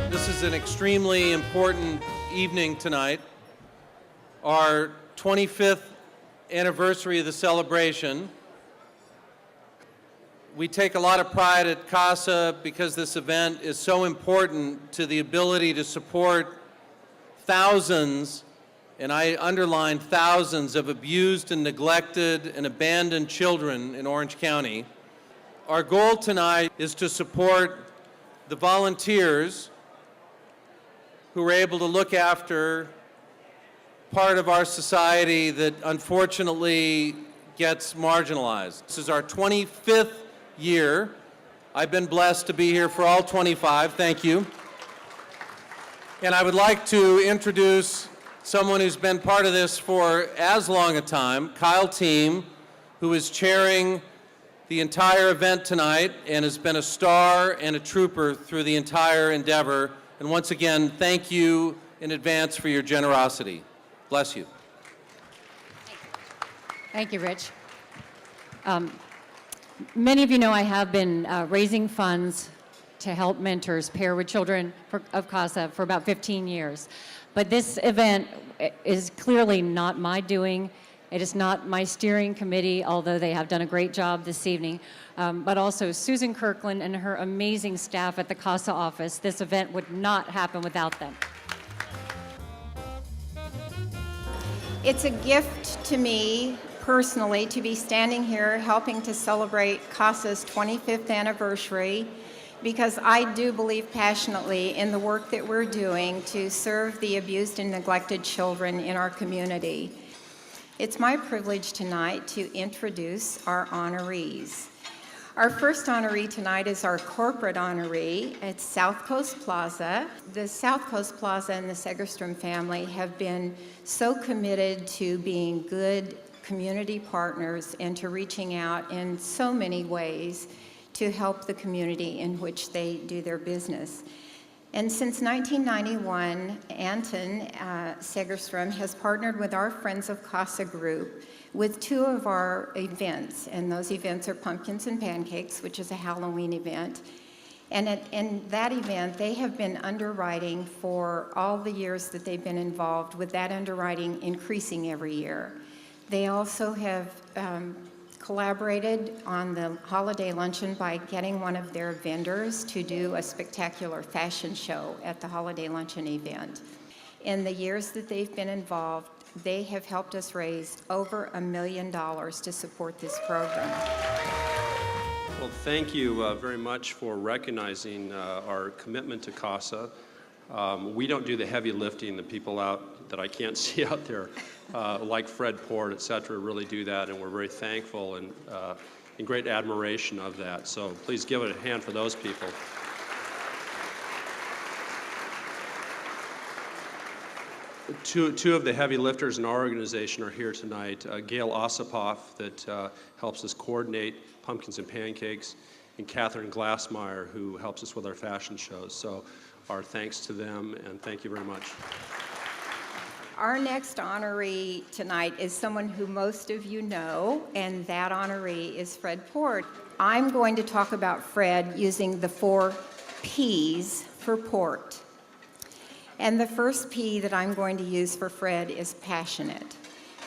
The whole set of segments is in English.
This is an extremely important evening tonight. Our 25th anniversary of the celebration. We take a lot of pride at CASA because this event is so important to the ability to support thousands, and I underline thousands, of abused and neglected and abandoned children in Orange County. Our goal tonight is to support the volunteers who are able to look after part of our society that unfortunately gets marginalized. This is our 25th year. I've been blessed to be here for all 25. Thank you. And I would like to introduce someone who's been part of this for as long a time, Kyle Team, who is chairing the entire event tonight and has been a star and a trooper through the entire endeavor. And once again, thank you in advance for your generosity. Bless you. Thank you, Rich. Many of you know I have been raising funds to help mentors pair with children of CASA for about 15 years. But this event is clearly not my doing. It is not my steering committee, although they have done a great job this evening, but also Susan Kirkland and her amazing staff at the CASA office. This event would not happen without them. It's a gift to me personally to be standing here helping to celebrate CASA's 25th anniversary, because I do believe passionately in the work that we're doing to serve the abused and neglected children in our community. It's my privilege tonight to introduce our honorees. Our first honoree tonight is our corporate honoree. It's South Coast Plaza. The South Coast Plaza and the Segerstrom family have been so committed to being good community partners and to reaching out in so many ways to help the community in which they do their business. And since 1991, Anton Segerstrom has partnered with our Friends of CASA group with two of our events, and those events are Pumpkins and Pancakes, which is a Halloween event. And in that event, they have been underwriting for all the years that they've been involved, with that underwriting increasing every year. They also have collaborated on the holiday luncheon by getting one of their vendors to do a spectacular fashion show at the holiday luncheon event. In the years that they've been involved, they have helped us raise over $1 million to support this program. Well, thank you very much for recognizing our commitment to CASA. We don't do the heavy lifting. The people out that I can't see out there, like Fred Port, et cetera, really do that, and we're very thankful and in great admiration of that. So please give it a hand for those people. Two of the heavy lifters in our organization are here tonight. Gail Ossipoff, that helps us coordinate Pumpkins and Pancakes, and Catherine Glassmeyer, who helps us with our fashion shows. So our thanks to them, and thank you very much. Our next honoree tonight is someone who most of you know, and that honoree is Fred Port. I'm going to talk about Fred using the 4 P's for Port. And the first P that I'm going to use for Fred is passionate,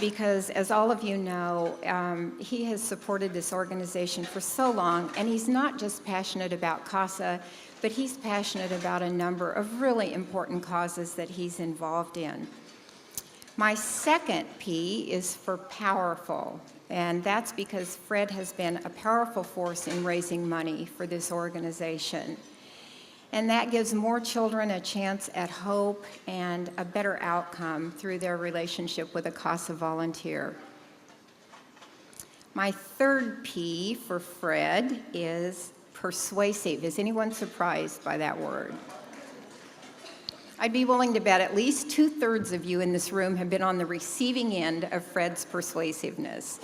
because as all of you know, he has supported this organization for so long, and he's not just passionate about CASA, but he's passionate about a number of really important causes that he's involved in. My second P is for powerful, and that's because Fred has been a powerful force in raising money for this organization. And that gives more children a chance at hope and a better outcome through their relationship with a CASA volunteer. My third P for Fred is persuasive. Is anyone surprised by that word? I'd be willing to bet at least 2/3 of you in this room have been on the receiving end of Fred's persuasiveness.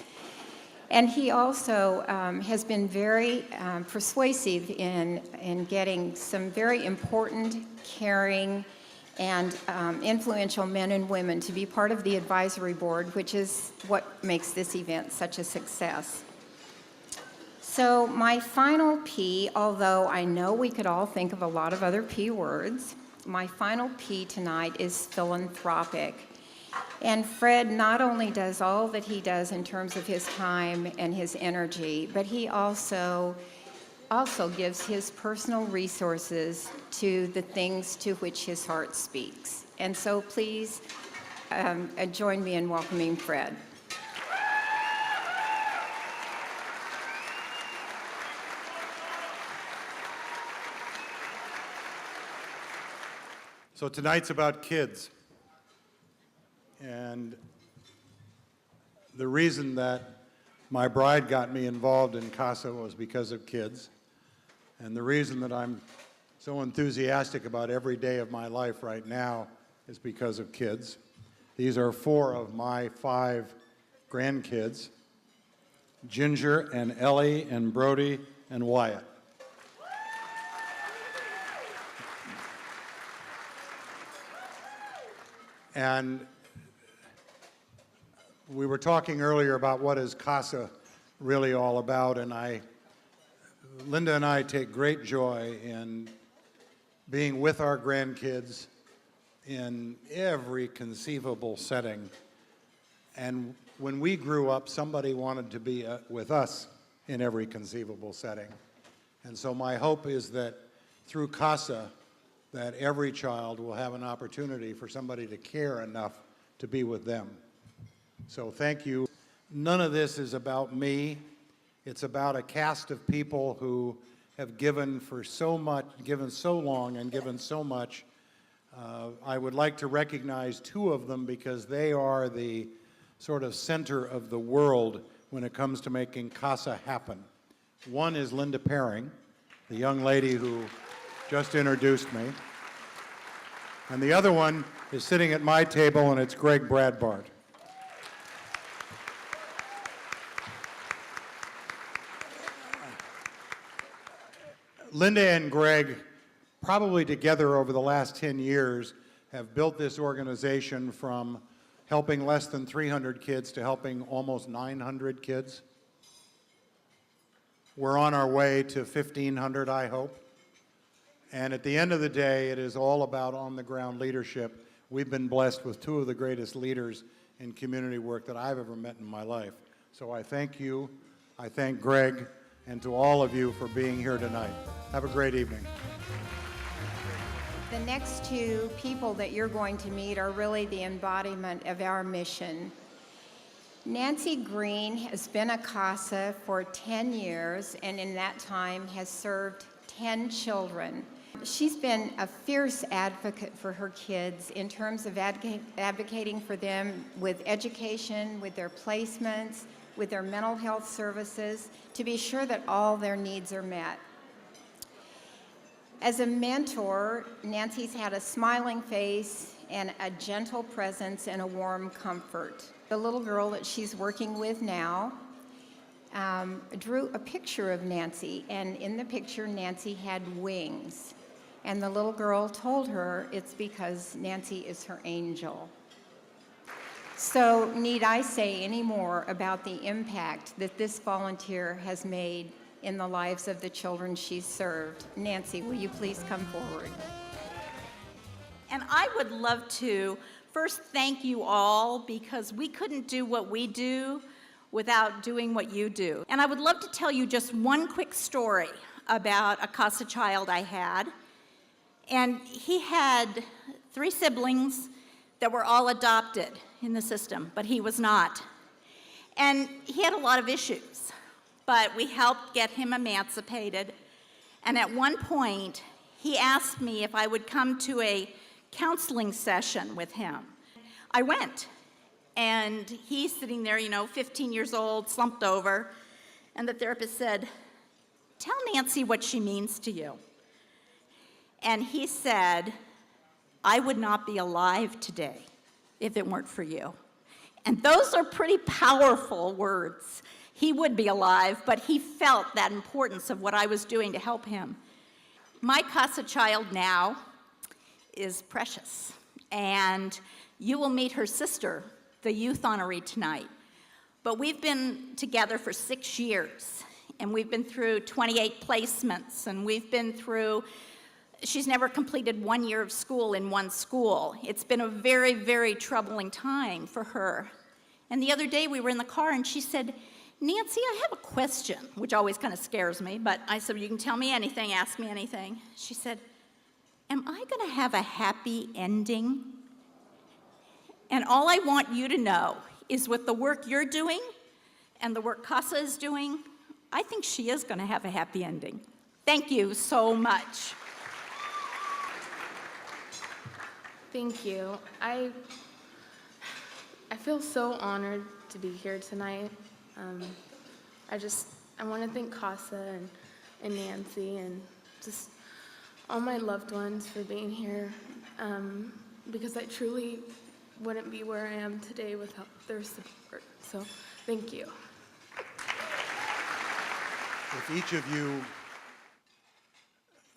And he also has been very persuasive in getting some very important, caring, and influential men and women to be part of the advisory board, which is what makes this event such a success. So my final P, although I know we could all think of a lot of other P words, my final P tonight is philanthropic. And Fred not only does all that he does in terms of his time and his energy, but he also gives his personal resources to the things to which his heart speaks. And so please join me in welcoming Fred. So tonight's about kids. And the reason that my bride got me involved in CASA was because of kids. And the reason that I'm so enthusiastic about every day of my life right now is because of kids. These are 4 of my 5 grandkids, Ginger and Ellie and Brody and Wyatt. And we were talking earlier about what is CASA really all about, and Linda and I take great joy in being with our grandkids in every conceivable setting. And when we grew up, somebody wanted to be with us in every conceivable setting. And so my hope is that through CASA, that every child will have an opportunity for somebody to care enough to be with them. So thank you. None of this is about me. It's about a cast of people who have given for so much, given so long, and given so much. I would like to recognize 2 of them because they are the sort of center of the world when it comes to making CASA happen. One is Linda Perring, the young lady who just introduced me. And the other one is sitting at my table, and it's Greg Bradbart. Linda and Greg, probably together over the last 10 years, have built this organization from helping less than 300 kids to helping almost 900 kids. We're on our way to 1,500, I hope. And at the end of the day, it is all about on-the-ground leadership. We've been blessed with 2 of the greatest leaders in community work that I've ever met in my life. So I thank you, I thank Greg, and to all of you for being here tonight. Have a great evening. The next 2 people that you're going to meet are really the embodiment of our mission. Nancy Green has been a CASA for 10 years, and in that time has served 10 children. She's been a fierce advocate for her kids in terms of advocating for them with education, with their placements, with their mental health services, to be sure that all their needs are met. As a mentor, Nancy's had a smiling face and a gentle presence and a warm comfort. The little girl that she's working with now drew a picture of Nancy, and in the picture, Nancy had wings. And the little girl told her it's because Nancy is her angel. So need I say any more about the impact that this volunteer has made in the lives of the children she's served? Nancy, will you please come forward? And I would love to first thank you all, because we couldn't do what we do without doing what you do. And I would love to tell you just one quick story about a CASA child I had. And he had 3 siblings that were all adopted in the system, but he was not. And he had a lot of issues, but we helped get him emancipated. And at one point, he asked me if I would come to a counseling session with him. I went, and he's sitting there, 15 years old, slumped over, and the therapist said, "Tell Nancy what she means to you." And he said, "I would not be alive today if it weren't for you." And those are pretty powerful words. He would be alive, but he felt that importance of what I was doing to help him. My CASA child now is precious, and you will meet her sister, the youth honoree, tonight. But we've been together for 6 years, and we've been through 28 placements, and we've been through she's never completed 1 year of school in one school. It's been a very, very troubling time for her. And the other day we were in the car and she said, Nancy, I have a question, which always kind of scares me, but I said, you can tell me anything, ask me anything. She said, am I going to have a happy ending? And all I want you to know is with the work you're doing and the work CASA is doing, I think she is going to have a happy ending. Thank you so much. Thank you. I feel so honored to be here tonight. I want to thank CASA and Nancy and just all my loved ones for being here, because I truly wouldn't be where I am today without their support. So thank you. If each of you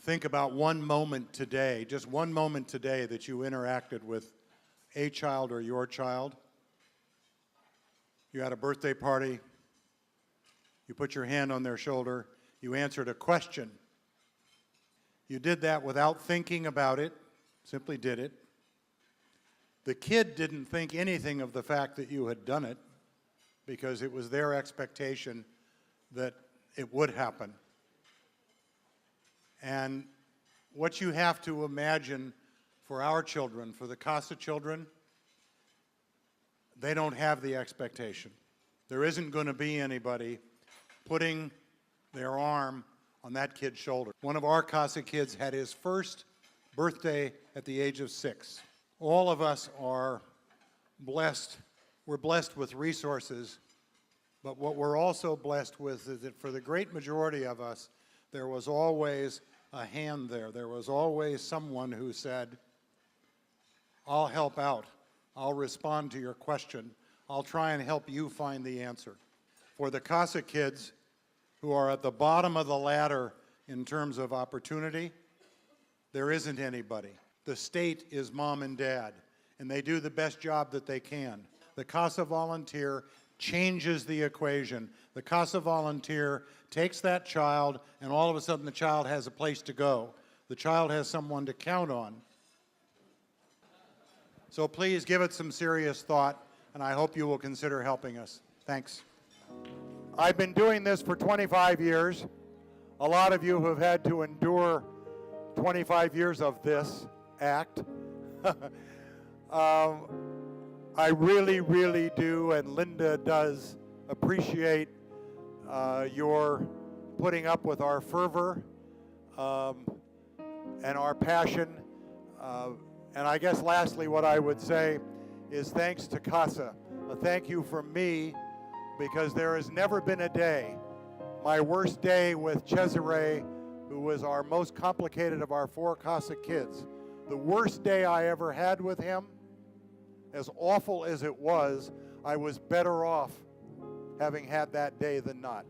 think about one moment today, just one moment today that you interacted with a child or your child. You had a birthday party, you put your hand on their shoulder, you answered a question. You did that without thinking about it, simply did it. The kid didn't think anything of the fact that you had done it because it was their expectation that it would happen. And what you have to imagine for our children, for the CASA children, they don't have the expectation. There isn't going to be anybody putting their arm on that kid's shoulder. One of our CASA kids had his first birthday at the age of 6. All of us are blessed. We're blessed with resources, but what we're also blessed with is that for the great majority of us, there was always a hand there. There was always someone who said, I'll help out. I'll respond to your question. I'll try and help you find the answer. For the CASA kids who are at the bottom of the ladder in terms of opportunity, there isn't anybody. The state is mom and dad, and they do the best job that they can. The CASA volunteer changes the equation. The CASA volunteer takes that child, and all of a sudden the child has a place to go. The child has someone to count on. So please give it some serious thought, and I hope you will consider helping us. Thanks. I've been doing this for 25 years. A lot of you have had to endure 25 years of this act. I really, really do, and Linda does appreciate your putting up with our fervor and our passion. And I guess lastly what I would say is thanks to CASA. A thank you from me, because there has never been a day, my worst day with C.A.S.A, who was our most complicated of our 4 CASA kids, the worst day I ever had with him, as awful as it was, I was better off having had that day than not.